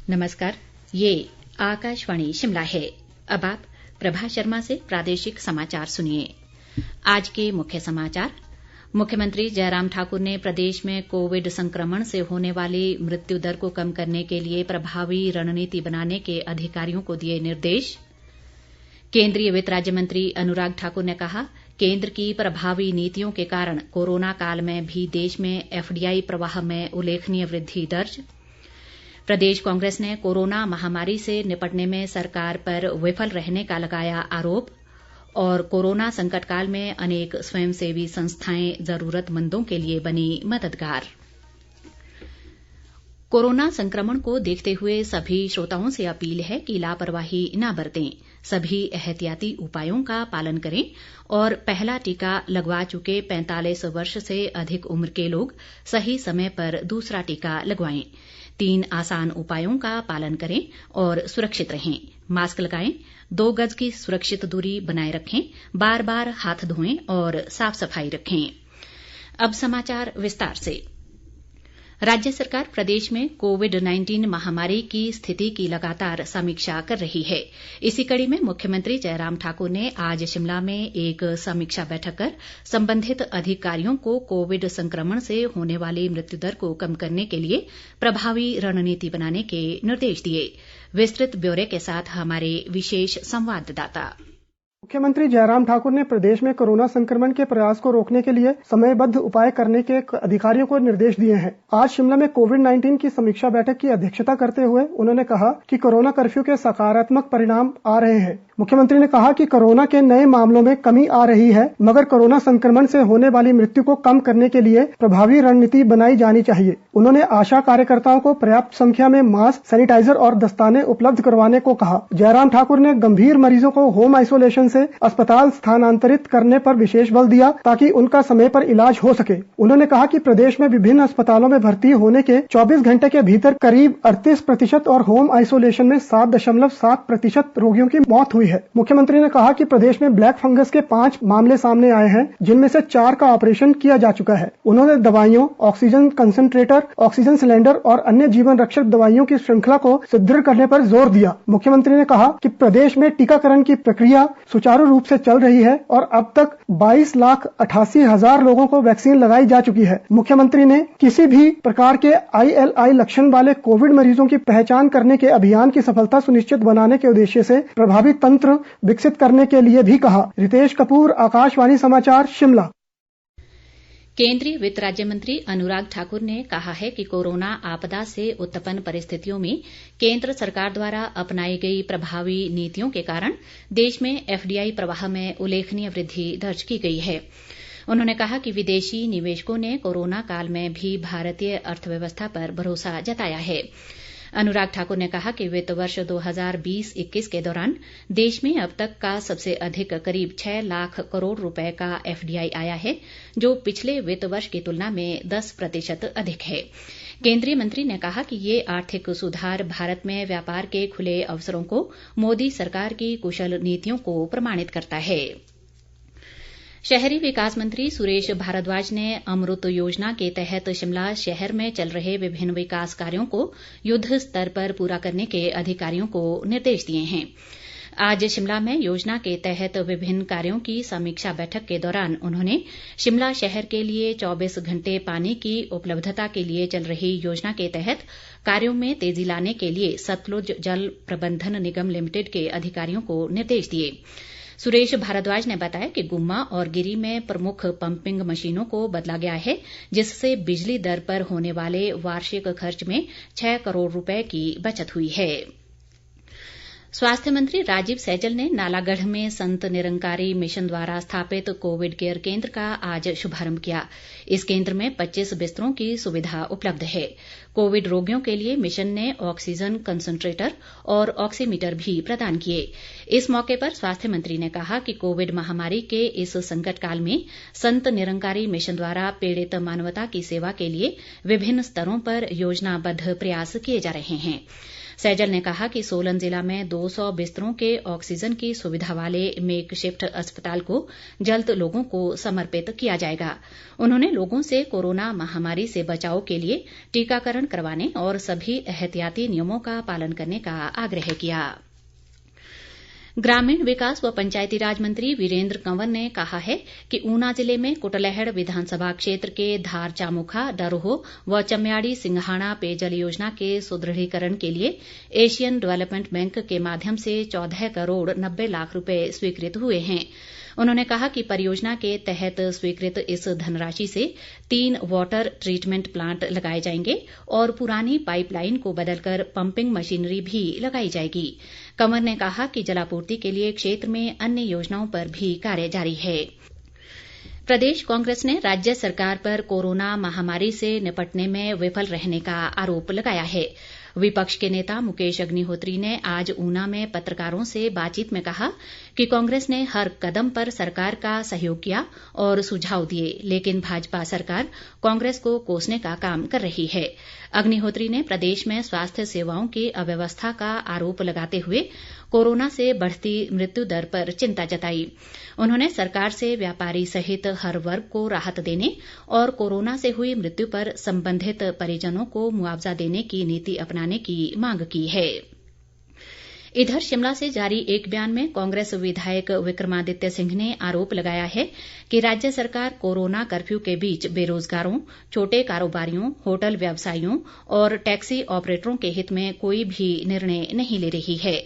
नमस्कार, ये आकाशवाणी शिमला है। अब आप प्रभा शर्मा से प्रादेशिक समाचार सुनिए। आज के मुख्य समाचार। मुख्यमंत्री जयराम ठाकुर ने प्रदेश में कोविड संक्रमण से होने वाली मृत्यु दर को कम करने के लिए प्रभावी रणनीति बनाने के अधिकारियों को दिए निर्देश। केंद्रीय वित्त राज्य मंत्री अनुराग ठाकुर ने कहा, केंद्र की प्रभावी नीतियों के कारण कोरोना काल में भी देश में एफडीआई प्रवाह में उल्लेखनीय वृद्धि दर्ज। प्रदेश कांग्रेस ने कोरोना महामारी से निपटने में सरकार पर विफल रहने का लगाया आरोप। और कोरोना संकट काल में अनेक स्वयंसेवी संस्थाएं जरूरतमंदों के लिए बनी मददगार। कोरोना संक्रमण को देखते हुए सभी श्रोताओं से अपील है कि लापरवाही न बरतें, सभी एहतियाती उपायों का पालन करें और पहला टीका लगवा चुके 45 वर्ष से अधिक उम्र के लोग सही समय पर दूसरा टीका लगवाएं। 3 आसान उपायों का पालन करें और सुरक्षित रहें। मास्क लगाएं, 2 गज की सुरक्षित दूरी बनाए रखें, बार-बार हाथ धोएं और साफ सफाई रखें। अब समाचार विस्तार से। राज्य सरकार प्रदेश में कोविड-19 महामारी की स्थिति की लगातार समीक्षा कर रही है। इसी कड़ी में मुख्यमंत्री जयराम ठाकुर ने आज शिमला में एक समीक्षा बैठक कर संबंधित अधिकारियों को कोविड संक्रमण से होने वाली मृत्यु दर को कम करने के लिए प्रभावी रणनीति बनाने के निर्देश दिए। विस्तृत ब्यौरे के साथ हमारे विशेष संवाददाता। मुख्यमंत्री जयराम ठाकुर ने प्रदेश में कोरोना संक्रमण के प्रयास को रोकने के लिए समयबद्ध उपाय करने के अधिकारियों को निर्देश दिए हैं। आज शिमला में कोविड-19 की समीक्षा बैठक की अध्यक्षता करते हुए उन्होंने कहा कि कोरोना कर्फ्यू के सकारात्मक परिणाम आ रहे हैं। मुख्यमंत्री ने कहा कि कोरोना के नए मामलों में कमी आ रही है, मगर कोरोना संक्रमण से होने वाली मृत्यु को कम करने के लिए प्रभावी रणनीति बनाई जानी चाहिए। उन्होंने आशा कार्यकर्ताओं को पर्याप्त संख्या में मास्क, सैनिटाइजर और दस्ताने उपलब्ध करवाने को कहा। जयराम ठाकुर ने गंभीर मरीजों को होम आइसोलेशन से अस्पताल स्थानांतरित करने पर विशेष बल दिया ताकि उनका समय पर इलाज हो सके। उन्होंने कहा कि प्रदेश में विभिन्न अस्पतालों में भर्ती होने के 24 घंटे के भीतर करीब 38% और होम आइसोलेशन में 7.7% रोगियों की मौत हुई है। मुख्यमंत्री ने कहा कि प्रदेश में ब्लैक फंगस के 5 मामले सामने आए हैं, जिनमें से 4 का ऑपरेशन किया जा चुका है। उन्होंने दवाइयों, ऑक्सीजन कंसंट्रेटर, ऑक्सीजन सिलेंडर और अन्य जीवन रक्षक दवाइयों की श्रृंखला को सुदृढ़ करने पर जोर दिया। मुख्यमंत्री ने कहा कि प्रदेश में टीकाकरण की प्रक्रिया सुचारू रूप से चल रही है और अब तक 22,88,000 लोगों को वैक्सीन लगाई जा चुकी है। मुख्यमंत्री ने किसी भी प्रकार के ILI लक्षण वाले कोविड मरीजों की पहचान करने के अभियान की सफलता सुनिश्चित बनाने के उद्देश्य से प्रभावी तंत्र विकसित करने के लिए भी कहा। रितेश कपूर, आकाशवाणी समाचार, शिमला। केंद्रीय वित्त राज्य मंत्री अनुराग ठाकुर ने कहा है कि कोरोना आपदा से उत्पन्न परिस्थितियों में केंद्र सरकार द्वारा अपनाई गई प्रभावी नीतियों के कारण देश में एफडीआई प्रवाह में उल्लेखनीय वृद्धि दर्ज की गई है। उन्होंने कहा कि विदेशी निवेशकों ने कोरोना काल में भी भारतीय अर्थव्यवस्था पर भरोसा जताया है। अनुराग ठाकुर ने कहा कि वित्त वर्ष 2020-21 के दौरान देश में अब तक का सबसे अधिक करीब 6 लाख करोड़ रुपए का एफडीआई आया है, जो पिछले वित्त वर्ष की तुलना में 10% अधिक है। केंद्रीय मंत्री ने कहा कि ये आर्थिक सुधार भारत में व्यापार के खुले अवसरों को मोदी सरकार की कुशल नीतियों को प्रमाणित करता है। शहरी विकास मंत्री सुरेश भारद्वाज ने अमृत योजना के तहत शिमला शहर में चल रहे विभिन्न विकास कार्यों को युद्ध स्तर पर पूरा करने के अधिकारियों को निर्देश दिए हैं। आज शिमला में योजना के तहत विभिन्न कार्यों की समीक्षा बैठक के दौरान उन्होंने शिमला शहर के लिए 24 घंटे पानी की उपलब्धता के लिए चल रही योजना के तहत कार्यों में तेजी लाने के लिए सतलुज जल प्रबंधन निगम लिमिटेड के अधिकारियों को निर्देश दिए। सुरेश भारद्वाज ने बताया कि गुम्मा और गिरी में प्रमुख पंपिंग मशीनों को बदला गया है, जिससे बिजली दर पर होने वाले वार्षिक खर्च में 6 करोड़ रुपए की बचत हुई है। स्वास्थ्य मंत्री राजीव सैजल ने नालागढ़ में संत निरंकारी मिशन द्वारा स्थापित कोविड केयर केंद्र का आज शुभारंभ किया। इस केंद्र में 25 बिस्तरों की सुविधा उपलब्ध है। कोविड रोगियों के लिए मिशन ने ऑक्सीजन कंसंट्रेटर और ऑक्सीमीटर भी प्रदान किए। इस मौके पर स्वास्थ्य मंत्री ने कहा कि कोविड महामारी के इस संकट काल में संत निरंकारी मिशन द्वारा पीड़ित मानवता की सेवा के लिए विभिन्न स्तरों पर योजनाबद्ध प्रयास किए जा रहे हैं। सैजल ने कहा कि सोलन जिला में 200 बिस्तरों के ऑक्सीजन की सुविधा वाले मेक शिफ्ट अस्पताल को जल्द लोगों को समर्पित किया जाएगा। उन्होंने लोगों से कोरोना महामारी से बचाव के लिए टीकाकरण करवाने और सभी एहतियाती नियमों का पालन करने का आग्रह किया। ग्रामीण विकास व पंचायतीराज मंत्री वीरेंद्र कंवर ने कहा है कि ऊना जिले में कुटलैहड़ विधानसभा क्षेत्र के धार चामुखा, डरोह व चम्याड़ी सिंघाणा पेयजल योजना के सुदृढ़ीकरण के लिए एशियन डेवलपमेंट बैंक के माध्यम से 14 करोड़ 90 लाख रुपए स्वीकृत हुए हैं। उन्होंने कहा कि परियोजना के तहत स्वीकृत इस धनराशि से 3 वाटर ट्रीटमेंट प्लांट लगाए जाएंगे और पुरानी पाइपलाइन को बदलकर पंपिंग मशीनरी भी लगाई जाएगी। कंवर ने कहा कि जलापूर्ति के लिए क्षेत्र में अन्य योजनाओं पर भी कार्य जारी है। प्रदेश कांग्रेस ने राज्य सरकार पर कोरोना महामारी से निपटने में विफल रहने का आरोप लगाया है। विपक्ष के नेता मुकेश अग्निहोत्री ने आज ऊना में पत्रकारों से बातचीत में कहा कि कांग्रेस ने हर कदम पर सरकार का सहयोग किया और सुझाव दिए, लेकिन भाजपा सरकार कांग्रेस को कोसने का काम कर रही है। अग्निहोत्री ने प्रदेश में स्वास्थ्य सेवाओं की अव्यवस्था का आरोप लगाते हुए कोरोना से बढ़ती मृत्यु दर पर चिंता जताई। उन्होंने सरकार से व्यापारी सहित हर वर्ग को राहत देने और कोरोना से हुई मृत्यु पर संबंधित परिजनों को मुआवजा देने की नीति अपनाने की मांग की है। इधर शिमला से जारी एक बयान में कांग्रेस विधायक विक्रमादित्य सिंह ने आरोप लगाया है कि राज्य सरकार कोरोना कर्फ्यू के बीच बेरोजगारों, छोटे कारोबारियों, होटल व्यवसायियों और टैक्सी ऑपरेटरों के हित में कोई भी निर्णय नहीं ले रही है।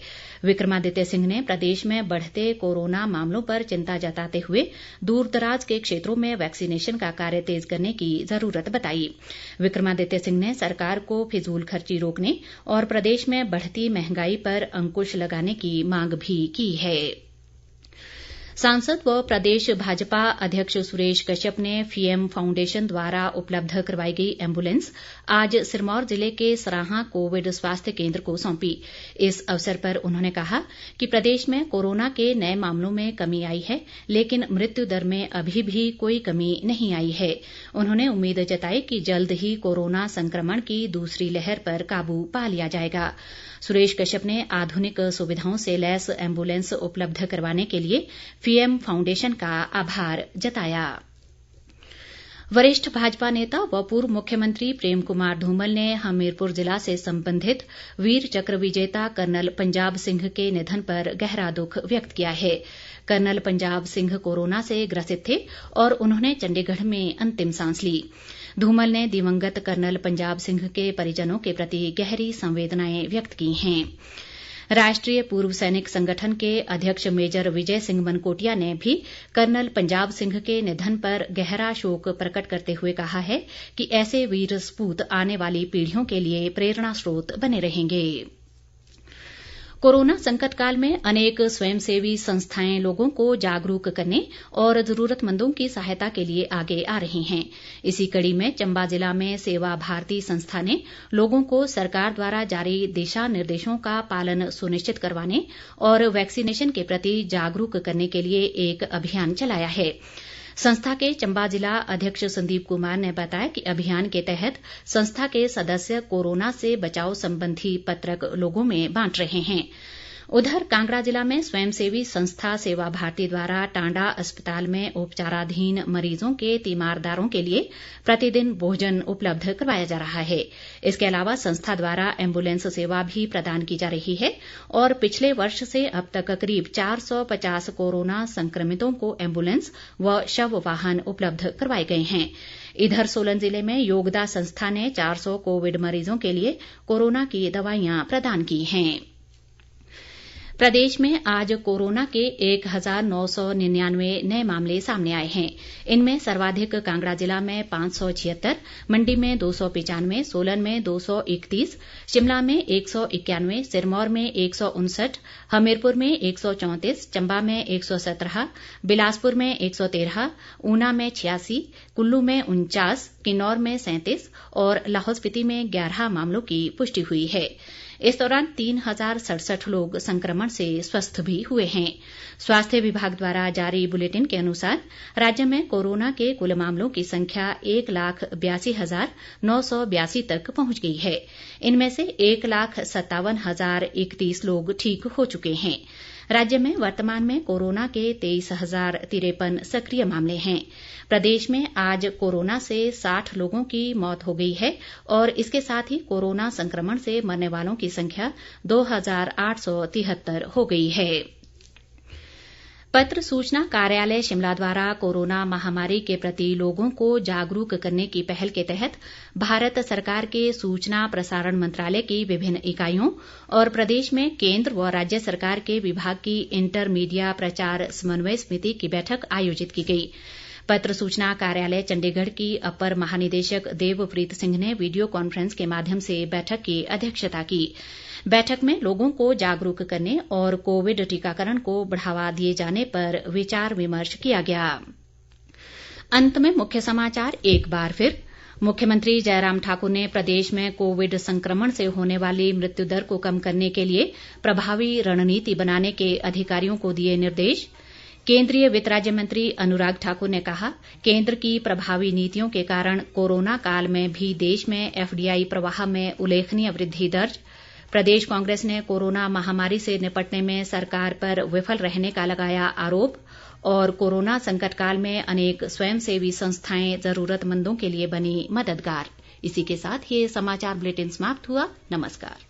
विक्रमादित्य सिंह ने प्रदेश में बढ़ते कोरोना मामलों पर चिंता जताते हुए दूरदराज के क्षेत्रों में वैक्सीनेशन का कार्य तेज करने की जरूरत बताई। विक्रमादित्य सिंह ने सरकार को फिजूल खर्ची रोकने और प्रदेश में बढ़ती महंगाई पर अंकुश लगाने की मांग भी की है। सांसद व प्रदेश भाजपा अध्यक्ष सुरेश कश्यप ने फीएम फाउंडेशन द्वारा उपलब्ध करवाई गई एम्बुलेंस आज सिरमौर जिले के सराहां कोविड स्वास्थ्य केंद्र को सौंपी। इस अवसर पर उन्होंने कहा कि प्रदेश में कोरोना के नए मामलों में कमी आई है, लेकिन मृत्यु दर में अभी भी कोई कमी नहीं आई है। उन्होंने उम्मीद जताई कि जल्द ही कोरोना संक्रमण की दूसरी लहर पर काबू पा लिया जाएगा। सुरेश कश्यप ने आधुनिक सुविधाओं से लैस एम्बुलेंस उपलब्ध करवाने के लिए फीएम फाउंडेशन का आभार जताया। वरिष्ठ भाजपा नेता व पूर्व मुख्यमंत्री प्रेम कुमार धूमल ने हमीरपुर जिला से संबंधित वीर चक्र विजेता कर्नल पंजाब सिंह के निधन पर गहरा दुख व्यक्त किया है। कर्नल पंजाब सिंह कोरोना से ग्रसित थे और उन्होंने चंडीगढ़ में अंतिम सांस ली। धूमल ने दिवंगत कर्नल पंजाब सिंह के परिजनों के प्रति गहरी संवेदनाएं व्यक्त की हैं। राष्ट्रीय पूर्व सैनिक संगठन के अध्यक्ष मेजर विजय सिंह मनकोटिया ने भी कर्नल पंजाब सिंह के निधन पर गहरा शोक प्रकट करते हुए कहा है कि ऐसे वीर सपूत आने वाली पीढ़ियों के लिए प्रेरणा स्रोत बने रहेंगे। कोरोना संकट काल में अनेक स्वयंसेवी संस्थाएं लोगों को जागरूक करने और जरूरतमंदों की सहायता के लिए आगे आ रही हैं। इसी कड़ी में चंबा जिला में सेवा भारती संस्था ने लोगों को सरकार द्वारा जारी दिशा निर्देशों का पालन सुनिश्चित करवाने और वैक्सीनेशन के प्रति जागरूक करने के लिए एक अभियान चलाया है। संस्था के चंबा जिला अध्यक्ष संदीप कुमार ने बताया कि अभियान के तहत संस्था के सदस्य कोरोना से बचाव संबंधी पत्रक लोगों में बांट रहे हैं। उधर कांगड़ा जिला में स्वयंसेवी संस्था सेवा भारती द्वारा टांडा अस्पताल में उपचाराधीन मरीजों के तीमारदारों के लिए प्रतिदिन भोजन उपलब्ध करवाया जा रहा है। इसके अलावा संस्था द्वारा एम्बुलेंस सेवा भी प्रदान की जा रही है और पिछले वर्ष से अब तक करीब 450 कोरोना संक्रमितों को एम्बुलेंस व शव वाहन उपलब्ध करवाए गए हैं। इधर सोलन जिले में योगदा संस्था ने 400 कोविड मरीजों के लिए कोरोना की दवाइयां प्रदान की हैं। प्रदेश में आज कोरोना के 1999 नए मामले सामने आए हैं। इनमें सर्वाधिक कांगड़ा जिला में 576, मंडी में 295, सोलन में 231, शिमला में 191, सिरमौर में 159, हमीरपुर में 134, चंबा में 117, बिलासपुर में 113, ऊना में 86, कुल्लू में 49, किन्नौर में 37 और लाहौल स्पीति में 11 मामलों की पुष्टि हुई है। इस दौरान 3067 लोग संक्रमण से स्वस्थ भी हुए हैं। स्वास्थ्य विभाग द्वारा जारी बुलेटिन के अनुसार राज्य में कोरोना के कुल मामलों की संख्या 1,82,982 तक पहुंच गई है। इनमें से 1,57,031 लोग ठीक हो चुके हैं। राज्य में वर्तमान में कोरोना के 23,053 सक्रिय मामले हैं। प्रदेश में आज कोरोना से 60 लोगों की मौत हो गई है और इसके साथ ही कोरोना संक्रमण से मरने वालों की संख्या 2,873 हो गई है। पत्र सूचना कार्यालय शिमला द्वारा कोरोना महामारी के प्रति लोगों को जागरूक करने की पहल के तहत भारत सरकार के सूचना प्रसारण मंत्रालय की विभिन्न इकाइयों और प्रदेश में केंद्र व राज्य सरकार के विभाग की इंटर मीडिया प्रचार समन्वय समिति की बैठक आयोजित की गई। पत्र सूचना कार्यालय चंडीगढ़ की अपर महानिदेशक देवप्रीत सिंह ने वीडियो कॉन्फ्रेंस के माध्यम से बैठक की अध्यक्षता की। बैठक में लोगों को जागरूक करने और कोविड टीकाकरण को बढ़ावा दिए जाने पर विचार विमर्श किया गया। अंत में मुख्य समाचार एक बार फिर। मुख्यमंत्री जयराम ठाकुर ने प्रदेश में कोविड संक्रमण से होने वाली मृत्यु दर को कम करने के लिए प्रभावी रणनीति बनाने के अधिकारियों को दिए निर्देश। केंद्रीय वित्त राज्य मंत्री अनुराग ठाकुर ने कहा, केंद्र की प्रभावी नीतियों के कारण कोरोना काल में भी देश में एफडीआई प्रवाह में उल्लेखनीय वृद्धि दर्ज। प्रदेश कांग्रेस ने कोरोना महामारी से निपटने में सरकार पर विफल रहने का लगाया आरोप। और कोरोना संकट काल में अनेक स्वयंसेवी संस्थाएं जरूरतमंदों के लिए बनी मददगार। इसी के साथ ये समाचार बुलेटिन समाप्त हुआ। नमस्कार।